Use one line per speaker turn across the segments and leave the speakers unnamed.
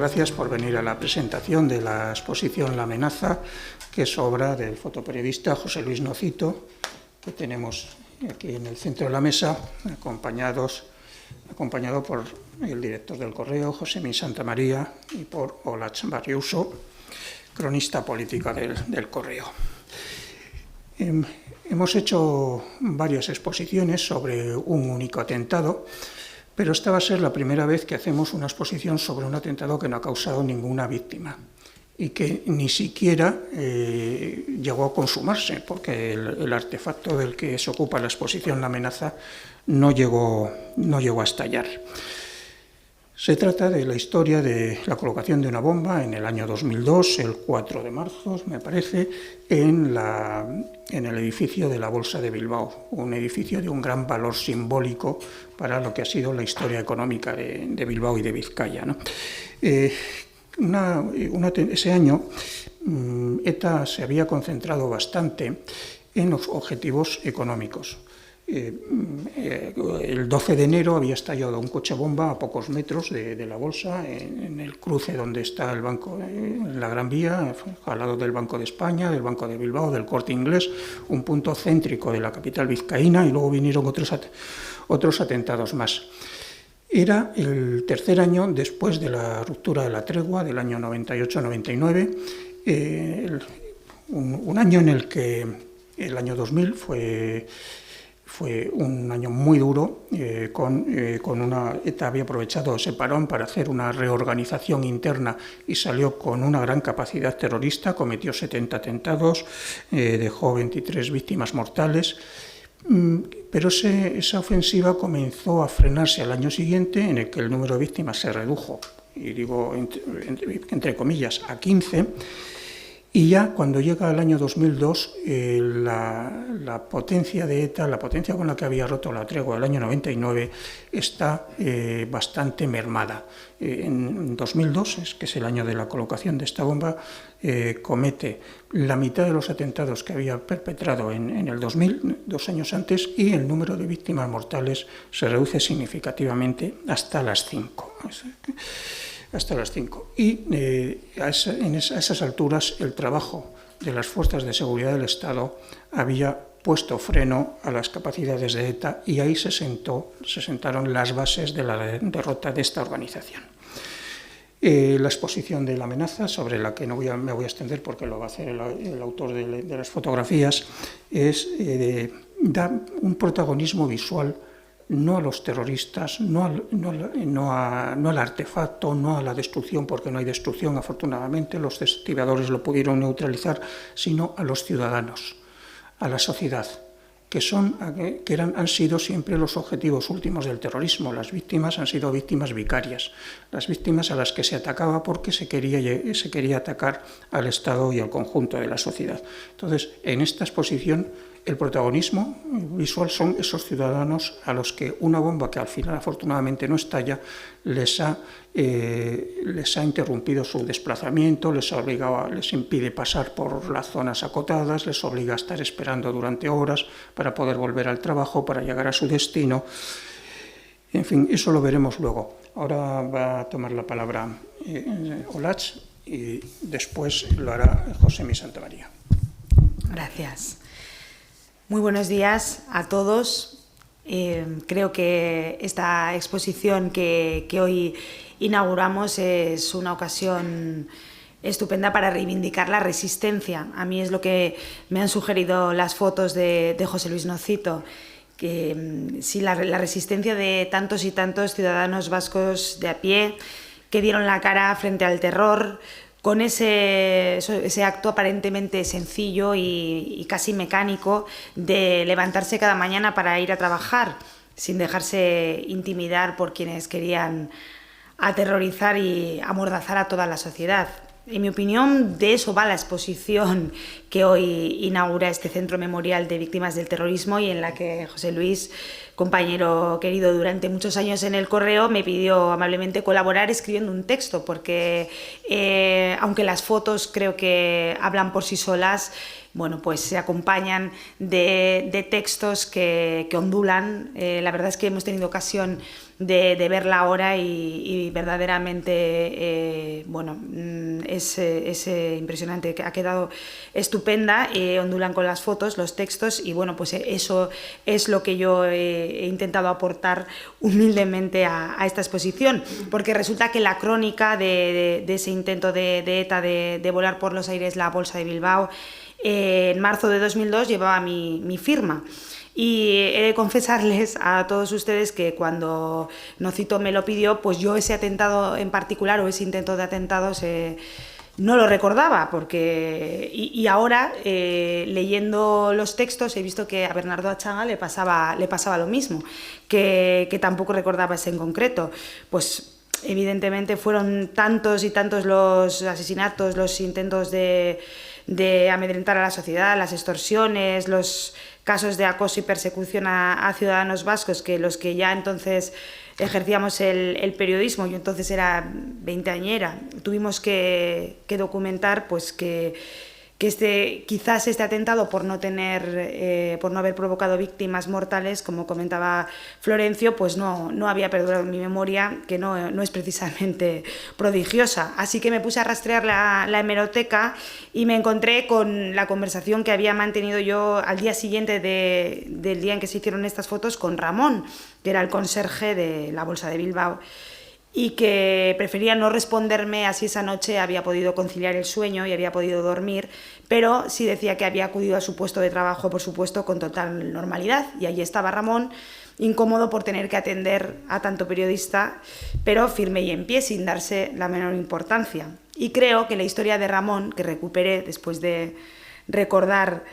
gracias por venir a la presentación de la exposición La amenaza, que es obra del fotoperiodista José Luis Nocito, que tenemos aquí en el centro de la mesa, acompañado por el director del Correo, Josémi Santamaría, y por Olatz Barriuso, cronista política del Correo. Hemos hecho varias exposiciones sobre un único atentado, pero esta va a ser la primera vez que hacemos una exposición sobre un atentado que no ha causado ninguna víctima y que ni siquiera llegó a consumarse, porque el artefacto del que se ocupa la exposición La amenaza no llegó a estallar. Se trata de la historia de la colocación de una bomba en el año 2002, el 4 de marzo, me parece, en el edificio de la Bolsa de Bilbao, un edificio de un gran valor simbólico para lo que ha sido la historia económica de Bilbao y de Vizcaya, ¿no? Ese año ETA se había concentrado bastante en los objetivos económicos. El 12 de enero había estallado un coche bomba a pocos metros de la Bolsa, en el cruce donde está el banco, en la Gran Vía, al lado del Banco de España, del Banco de Bilbao, del Corte Inglés, un punto céntrico de la capital vizcaína, y luego vinieron otros atentados más. Era el tercer año después de la ruptura de la tregua del año 98-99, un año en el que el año 2000 fue un año muy duro, ETA había aprovechado ese parón para hacer una reorganización interna y salió con una gran capacidad terrorista, cometió 70 atentados, dejó 23 víctimas mortales, pero esa ofensiva comenzó a frenarse al año siguiente, en el que el número de víctimas se redujo, y digo entre comillas, a 15, y ya cuando llega el año 2002, la potencia de ETA, la potencia con la que había roto la tregua del año 99, está bastante mermada. En 2002, que es el año de la colocación de esta bomba, comete la mitad de los atentados que había perpetrado en el 2000, 2 años antes, y el número de víctimas mortales se reduce significativamente hasta las 5. Y a esas alturas el trabajo de las fuerzas de seguridad del Estado había puesto freno a las capacidades de ETA, y ahí se sentaron las bases de la derrota de esta organización. La exposición de La amenaza, sobre la que no me voy a extender porque lo va a hacer el autor de las fotografías, da un protagonismo visual no a los terroristas, no al artefacto, no a la destrucción, porque no hay destrucción, afortunadamente, los desactivadores lo pudieron neutralizar, sino a los ciudadanos, a la sociedad, que han sido siempre los objetivos últimos del terrorismo. Las víctimas han sido víctimas vicarias, las víctimas a las que se atacaba porque se quería atacar al Estado y al conjunto de la sociedad. Entonces, en esta exposición, el protagonismo visual son esos ciudadanos a los que una bomba, que al final afortunadamente no estalla, les ha interrumpido su desplazamiento, les impide pasar por las zonas acotadas, les obliga a estar esperando durante horas para poder volver al trabajo, para llegar a su destino. En fin, eso lo veremos luego. Ahora va a tomar la palabra Olatz, y después lo hará Josémi Santamaría.
Gracias. Muy buenos días a todos. Creo que esta exposición que hoy inauguramos es una ocasión estupenda para reivindicar la resistencia. A mí es lo que me han sugerido las fotos de José Luis Nocito, que sí, la resistencia de tantos y tantos ciudadanos vascos de a pie que dieron la cara frente al terror, con ese acto aparentemente sencillo y casi mecánico de levantarse cada mañana para ir a trabajar, sin dejarse intimidar por quienes querían aterrorizar y amordazar a toda la sociedad. En mi opinión, de eso va la exposición que hoy inaugura este Centro Memorial de Víctimas del Terrorismo, y en la que José Luis compañero querido durante muchos años en El Correo, me pidió amablemente colaborar escribiendo un texto, porque aunque las fotos creo que hablan por sí solas, bueno, pues se acompañan de textos que ondulan. La verdad es que hemos tenido ocasión de verla ahora y verdaderamente, bueno, es impresionante, ha quedado estupenda, ondulan con las fotos, los textos, y bueno, pues eso es lo que yo he intentado aportar humildemente a esta exposición, porque resulta que la crónica de ese intento de ETA de volar por los aires la Bolsa de Bilbao, en marzo de 2002 llevaba mi firma. Y he de confesarles a todos ustedes que cuando Nocito me lo pidió, pues yo ese atentado en particular, o ese intento de atentados, no lo recordaba, porque y ahora leyendo los textos he visto que a Bernardo Atxaga le pasaba lo mismo, que tampoco recordaba ese en concreto. Pues evidentemente fueron tantos y tantos los asesinatos, los intentos de amedrentar a la sociedad, las extorsiones, los casos de acoso y persecución a ciudadanos vascos, que los que ya entonces ejercíamos el periodismo, yo entonces era veinteañera, tuvimos que documentar pues que quizás este atentado, por no haber provocado víctimas mortales, como comentaba Florencio, pues no había perdurado en mi memoria, que no es precisamente prodigiosa. Así que me puse a rastrear la hemeroteca y me encontré con la conversación que había mantenido yo al día siguiente del día en que se hicieron estas fotos con Ramón, que era el conserje de la Bolsa de Bilbao, y que prefería no responderme a si esa noche había podido conciliar el sueño y había podido dormir, pero sí decía que había acudido a su puesto de trabajo, por supuesto, con total normalidad. Y allí estaba Ramón, incómodo por tener que atender a tanto periodista, pero firme y en pie, sin darse la menor importancia. Y creo que la historia de Ramón, que recuperé después de recordar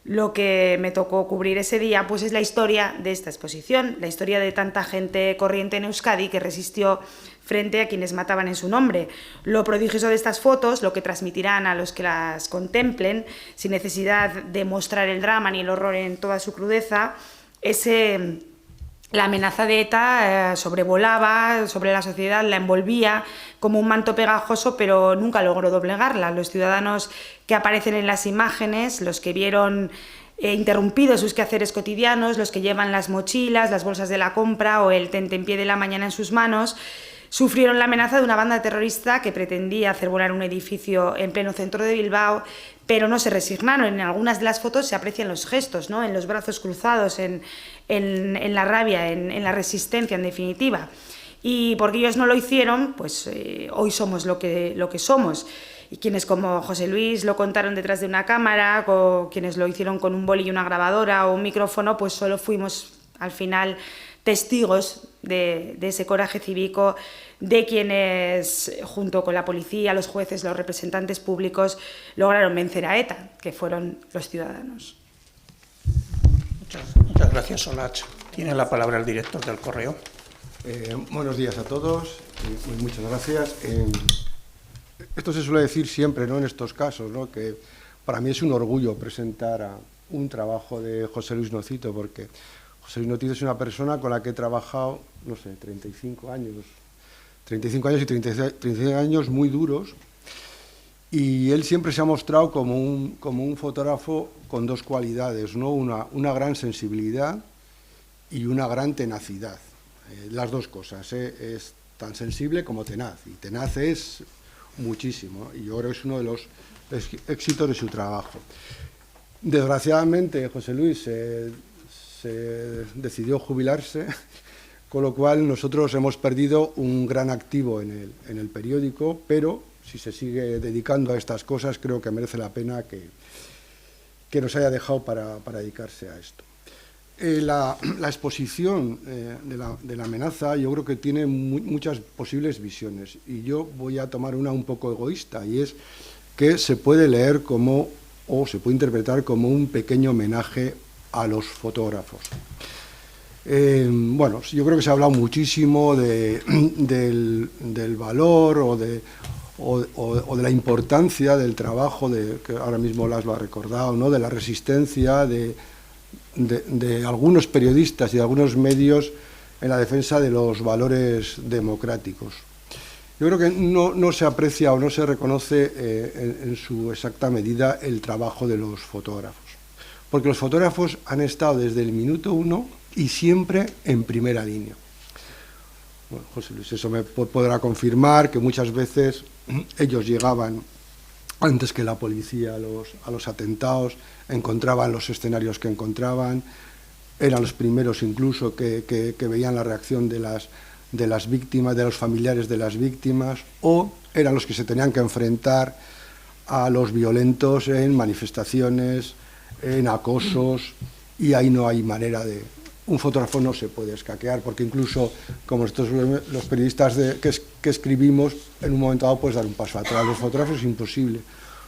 lo que me tocó cubrir ese día, pues es la historia de esta exposición, la historia de tanta gente corriente en Euskadi que resistió frente a quienes mataban en su nombre. Lo prodigioso de estas fotos, lo que transmitirán a los que las contemplen, sin necesidad de mostrar el drama ni el horror en toda su crudeza, es la amenaza de ETA sobrevolaba sobre la sociedad, la envolvía como un manto pegajoso, pero nunca logró doblegarla. Los ciudadanos que aparecen en las imágenes, los que vieron interrumpidos sus quehaceres cotidianos, los que llevan las mochilas, las bolsas de la compra o el tentempié de la mañana en sus manos, sufrieron la amenaza de una banda terrorista que pretendía hacer volar un edificio en pleno centro de Bilbao, pero no se resignaron. En algunas de las fotos se aprecian los gestos, ¿no? En los brazos cruzados, en la rabia, en la resistencia, en definitiva. Y porque ellos no lo hicieron, pues hoy somos lo que somos. Y quienes como José Luis lo contaron detrás de una cámara, o quienes lo hicieron con un boli y una grabadora o un micrófono, pues solo fuimos al final testigos de ese coraje cívico de quienes, junto con la policía, los jueces, los representantes públicos, lograron vencer a ETA, que fueron los ciudadanos.
Muchas gracias, Solach. Tiene la palabra el director del Correo.
Buenos días a todos y muchas gracias. Esto se suele decir siempre, ¿no?, en estos casos, ¿no?, que para mí es un orgullo presentar un trabajo de José Luis Nocito, porque José Luis Nocito es una persona con la que he trabajado, no sé, 35 años y 35 años muy duros, y él siempre se ha mostrado como un fotógrafo con dos cualidades, ¿no?, una gran sensibilidad y una gran tenacidad. Las dos cosas, es tan sensible como tenaz, y tenaz es muchísimo, y yo creo que es uno de los éxitos de su trabajo. Desgraciadamente, José Luis se decidió jubilarse, con lo cual nosotros hemos perdido un gran activo en el periódico, pero si se sigue dedicando a estas cosas, creo que merece la pena que nos haya dejado para dedicarse a esto. La exposición de la amenaza yo creo que tiene muchas posibles visiones, y yo voy a tomar una un poco egoísta, y es que se puede leer como, o se puede interpretar como, un pequeño homenaje a los fotógrafos. Bueno, yo creo que se ha hablado muchísimo del valor o de la importancia del trabajo, que ahora mismo Las lo ha recordado, ¿no?, de la resistencia, de algunos periodistas y de algunos medios en la defensa de los valores democráticos. Yo creo que no se aprecia o no se reconoce en su exacta medida el trabajo de los fotógrafos, porque los fotógrafos han estado desde el minuto 1 y siempre en primera línea. Bueno, José Luis, eso me podrá confirmar que muchas veces ellos llegaban antes que la policía a los atentados, encontraban los escenarios que encontraban, eran los primeros incluso que veían la reacción de las víctimas, de los familiares de las víctimas, o eran los que se tenían que enfrentar a los violentos en manifestaciones, en acosos, y ahí no hay manera de... Un fotógrafo no se puede escaquear, porque incluso, como nosotros los periodistas que escribimos, en un momento dado puedes dar un paso atrás. Los fotógrafos es imposible.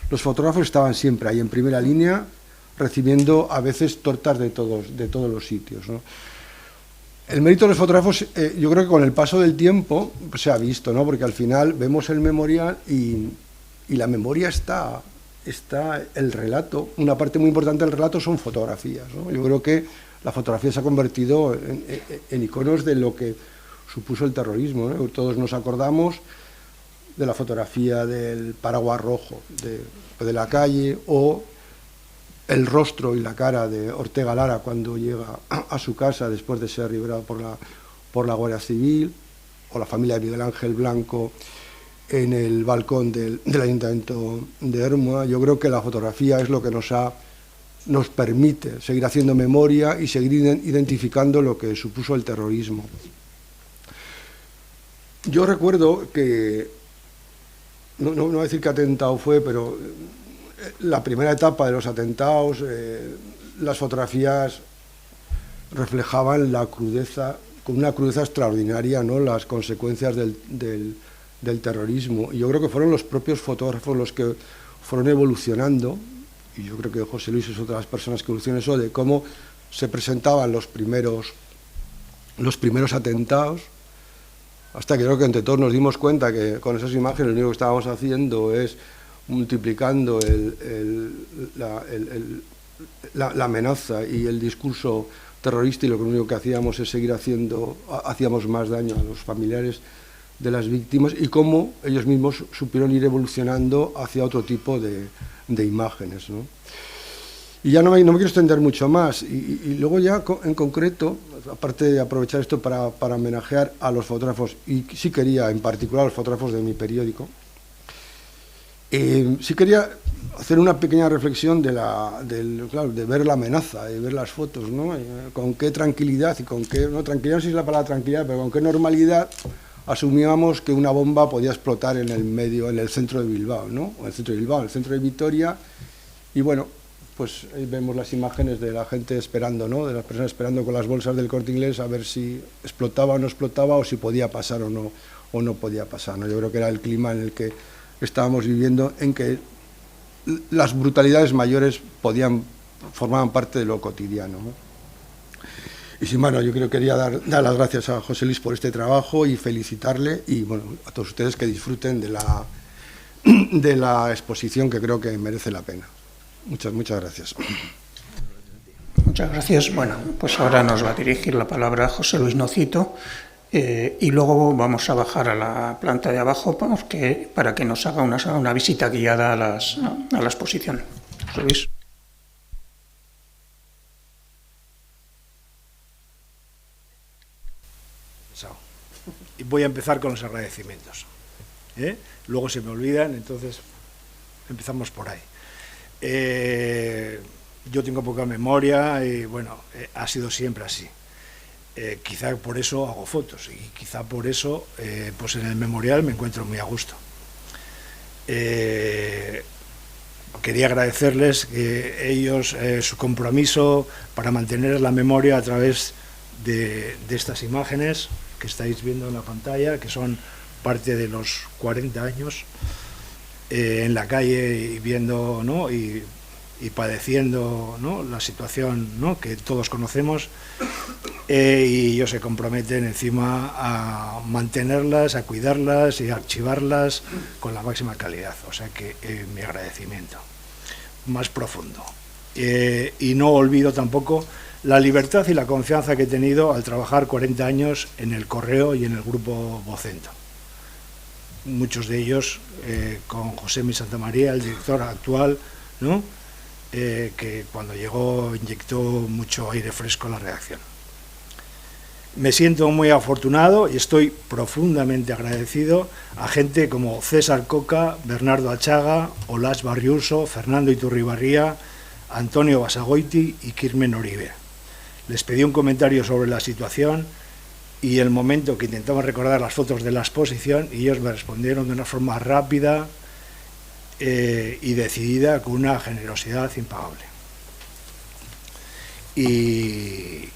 Los fotógrafos estaban siempre ahí en primera línea, recibiendo a veces tortas de todos los sitios, ¿no? El mérito de los fotógrafos, yo creo que con el paso del tiempo pues, se ha visto, ¿no? Porque al final vemos el memorial y la memoria está el relato. Una parte muy importante del relato son fotografías, ¿no? Yo creo que la fotografía se ha convertido en iconos de lo que supuso el terrorismo, ¿no? Todos nos acordamos de la fotografía del paraguas rojo de la calle, o el rostro y la cara de Ortega Lara cuando llega a su casa después de ser liberado por la Guardia Civil, o la familia de Miguel Ángel Blanco en el balcón del Ayuntamiento de Ermua. Yo creo que la fotografía es lo que nos permite seguir haciendo memoria y seguir identificando lo que supuso el terrorismo. Yo recuerdo que, no voy a decir qué atentado fue, pero la primera etapa de los atentados, las fotografías reflejaban la crudeza, con una crudeza extraordinaria, ¿no? Las consecuencias del terrorismo. Y yo creo que fueron los propios fotógrafos los que fueron evolucionando, y yo creo que José Luis es otra de las personas que evolucionó eso, de cómo se presentaban los primeros atentados, hasta que creo que entre todos nos dimos cuenta que con esas imágenes lo único que estábamos haciendo es multiplicando la amenaza y el discurso terrorista, y lo único que hacíamos es seguir hacíamos más daño a los familiares de las víctimas, y cómo ellos mismos supieron ir evolucionando hacia otro tipo de imágenes, ¿no? Y ya no me quiero extender mucho más, y luego ya en concreto, aparte de aprovechar esto para homenajear a los fotógrafos, y sí quería en particular a los fotógrafos de mi periódico, sí quería hacer una pequeña reflexión de ver la amenaza, de ver las fotos, ¿no? Con qué tranquilidad, y con qué, no tranquilidad no sé si es la palabra tranquilidad, pero con qué normalidad asumíamos que una bomba podía explotar en el centro de Bilbao, ¿no? O en el centro de Bilbao, en el centro de Vitoria, y bueno, pues ahí vemos las imágenes de la gente esperando, ¿no? De las personas esperando con las bolsas del Corte Inglés a ver si explotaba o no explotaba, o si podía pasar o no podía pasar, ¿no? Yo creo que era el clima en el que estábamos viviendo, en que las brutalidades mayores formaban parte de lo cotidiano, ¿no? Y sin más, yo quería dar las gracias a José Luis por este trabajo y felicitarle, y bueno, a todos ustedes que disfruten de la exposición, que creo que merece la pena. Muchas gracias.
Muchas gracias. Bueno, pues ahora nos va a dirigir la palabra José Luis Nocito, y luego vamos a bajar a la planta de abajo para que nos haga una visita guiada a la exposición. José Luis.
Y voy a empezar con los agradecimientos. Luego se me olvidan, entonces empezamos por ahí. Yo tengo poca memoria y bueno, ha sido siempre así. Quizá por eso hago fotos, y quizá por eso pues en el memorial me encuentro muy a gusto. Quería agradecerles que ellos su compromiso para mantener la memoria a través de estas imágenes que estáis viendo en la pantalla, que son parte de los 40 años en la calle y viendo, ¿no? y padeciendo, ¿no? La situación, ¿no? Que todos conocemos, y ellos se comprometen encima a mantenerlas, a cuidarlas y a archivarlas con la máxima calidad. O sea que mi agradecimiento más profundo. y no olvido tampoco la libertad y la confianza que he tenido al trabajar 40 años en el Correo y en el Grupo Vocento. Muchos de ellos con José Mi Santamaría, el director actual, ¿no? Que cuando llegó inyectó mucho aire fresco a la redacción. Me siento muy afortunado y estoy profundamente agradecido a gente como César Coca, Bernardo Achaga, Olaz Barriuso, Fernando Iturribarría, Antonio Basagoiti y Kirmen Oribe. Les pedí un comentario sobre la situación y el momento que intentamos recordar las fotos de la exposición, y ellos me respondieron de una forma rápida y decidida, con una generosidad impagable. Y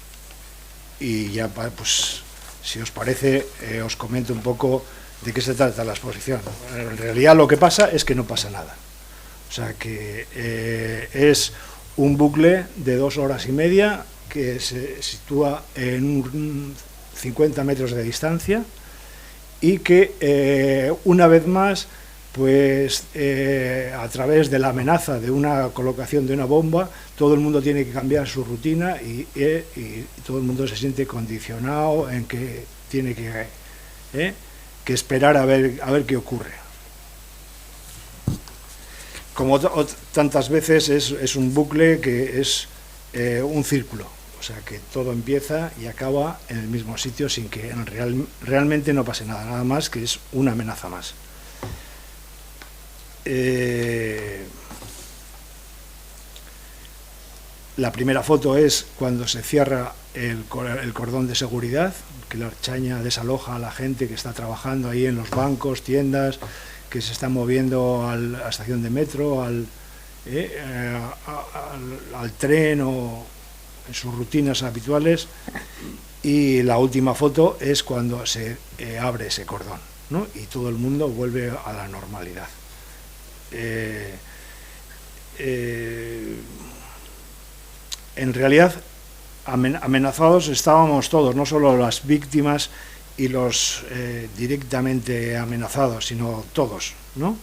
ya, pues, si os parece, os comento un poco de qué se trata la exposición. En realidad lo que pasa es que no pasa nada. O sea que es un bucle de 2 horas y media que se sitúa en 50 metros de distancia y que una vez más, pues a través de la amenaza de una colocación de una bomba, todo el mundo tiene que cambiar su rutina y todo el mundo se siente condicionado en que tiene que esperar a ver qué ocurre. Como tantas veces es un bucle que es un círculo, o sea que todo empieza y acaba en el mismo sitio sin que realmente no pase nada más que es una amenaza más. La primera foto es cuando se cierra el cordón de seguridad, que la Ertzaintza desaloja a la gente que está trabajando ahí en los bancos, tiendas, que se están moviendo a la estación de metro, al tren o en sus rutinas habituales. Y la última foto es cuando se abre ese cordón, ¿no? Y todo el mundo vuelve a la normalidad. En realidad amenazados estábamos todos, no solo las víctimas y los directamente amenazados, sino todos, ¿no?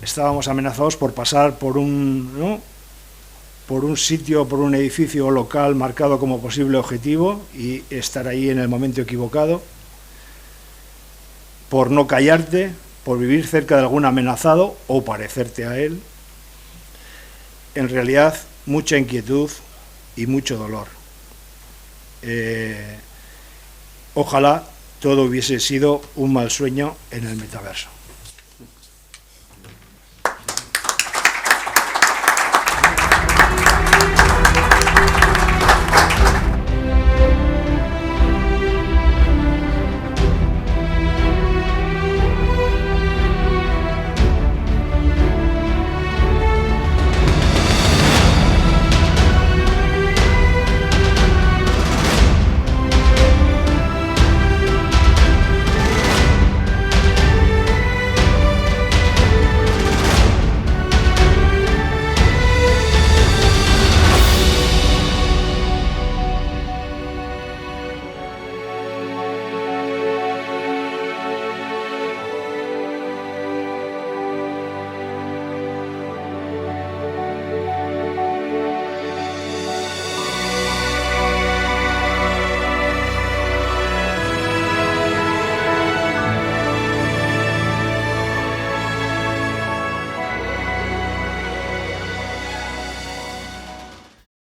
Estábamos amenazados por pasar por un sitio, por un edificio local marcado como posible objetivo y estar ahí en el momento equivocado, por no callarte, por vivir cerca de algún amenazado o parecerte a él. En realidad, mucha inquietud y mucho dolor. Ojalá todo hubiese sido un mal sueño en el metaverso.